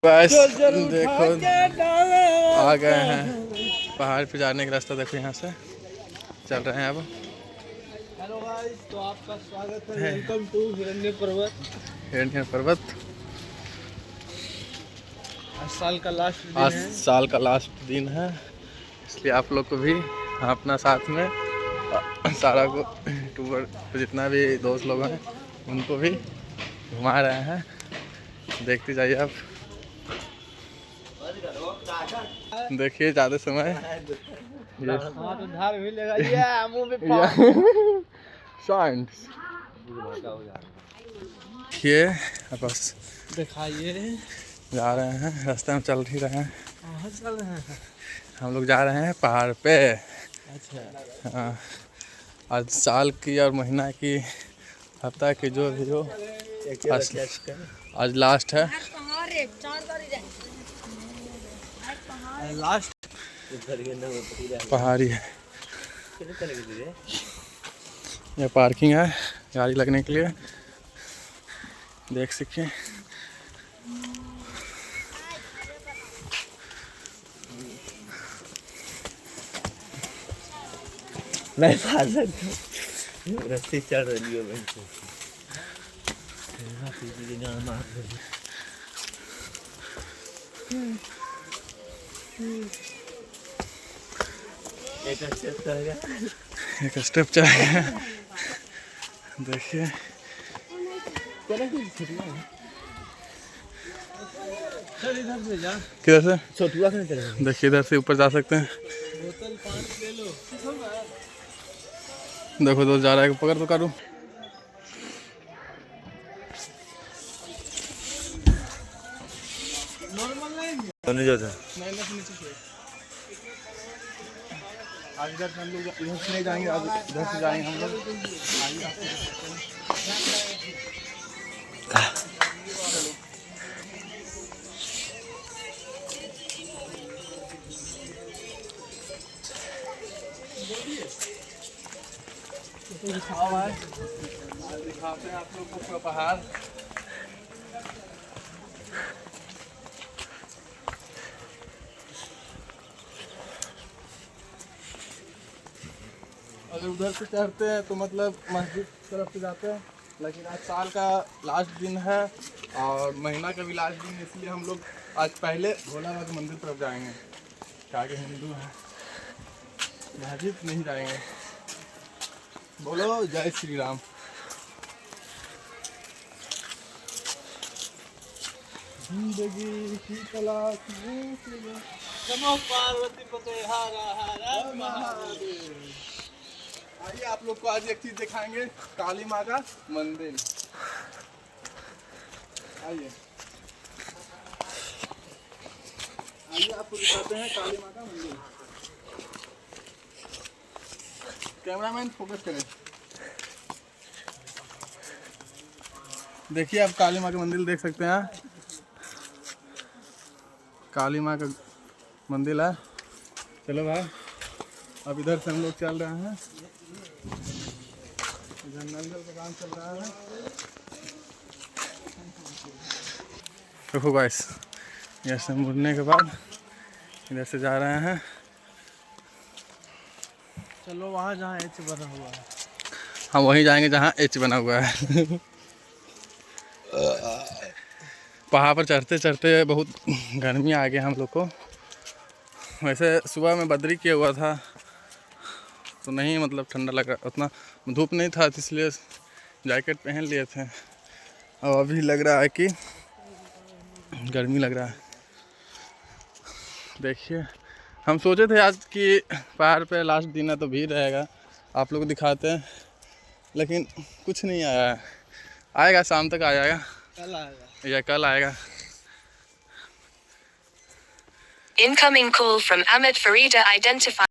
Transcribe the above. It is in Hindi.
बस देखो आ गए हैं पहाड़ पे जाने का रास्ता। देखो यहाँ से चल रहे हैं अब। हेलो गाइस, तो आपका स्वागत है। वेलकम टू हिरण्य पर्वत। हिरण्य पर्वत। आज साल का लास्ट दिन आज है। साल का लास्ट दिन है, इसलिए आप लोग को भी अपना साथ में सारा को टूर जितना भी दोस्त लोग हैं उनको भी घुमा रहे हैं। देखते जाइए आप। देखिए ज़्यादा समय तो धार भी लगाइए मुंह पे साइंस ये बस दिखाइए। जा रहे हैं, रास्ते में चल ही रहे हैं। कहाँ चल रहे हैं? हम लोग जा रहे हैं पहाड़ पे। अच्छा, हाँ, आज साल की और महीना की हफ्ता की जो भी हो आज लास्ट है। लास्ट पहाड़ी है, यह पार्किंग है गाड़ी लगने के लिए, देख सकते। मैं फाड़ सकता हूँ। रस्ते चढ़ रही है मैं तो। एक स्टेप चढ़ गया, एक स्टेप चढ़ गया। देखिए इधर से जा। किधर से छोटुआ कहाँ चले? देखिए इधर से ऊपर जा सकते हैं। बोतल पानी ले लो। देखो दोस्त जा रहा है, पकड़ तो करूँ। नॉर्मल नहीं नहीं जाता नीचे से। आज इधर से हम लोग इधर से नहीं जाएंगे, आज इधर से जाएंगे हम लोग। दिखाते हैं आप लोग को पूरा पहाड़। अगर उधर से चढ़ते हैं तो मतलब मस्जिद तरफ से जाते हैं, लेकिन आज साल का लास्ट दिन है और महीना का भी लास्ट दिन, इसलिए हम लोग आज पहले भोला बाबा के मंदिर तरफ जाएंगे। क्या कि हिंदू हैं, मस्जिद नहीं जाएंगे। बोलो जय श्री राम। जिंदगी की तलाश में नमो पार्वती पते हारा हारा महादेव। आइए आप लोग को आज एक चीज दिखाएंगे, काली माँ का मंदिर। आइए आइए आपको दिखाते हैं काली माँ का मंदिर। कैमरामैन फोकस करें। देखिए आप काली माँ का मंदिर देख सकते हैं। काली माँ का मंदिर है। चलो भाई अब इधर से हम लोग चल रहे हैं, इधर नंगल का काम चल रहा है। देखो गाइस, यहाँ से मुड़ने के बाद इधर से जा रहे हैं। चलो वहाँ जहाँ एच बना हुआ है, हम वहीं जाएंगे जहाँ एच बना हुआ है। पहाड़ पर चढ़ते चढ़ते बहुत गर्मी आ गई हम लोग को। वैसे सुबह में बदरी किया हुआ था तो नहीं मतलब ठंडा लग रहा, उतना धूप नहीं था, इसलिए जैकेट पहन लिए थे। और अभी लग रहा है कि गर्मी लग रहा है। देखिए हम सोचे थे आज कि पहाड़ पे लास्ट दिन है तो भीड़ रहेगा, आप लोग को दिखाते हैं, लेकिन कुछ नहीं आया है। आएगा शाम तक आ जाएगा, कल आएगा या कल आएगा। Incoming call from Ahmed Farida identified.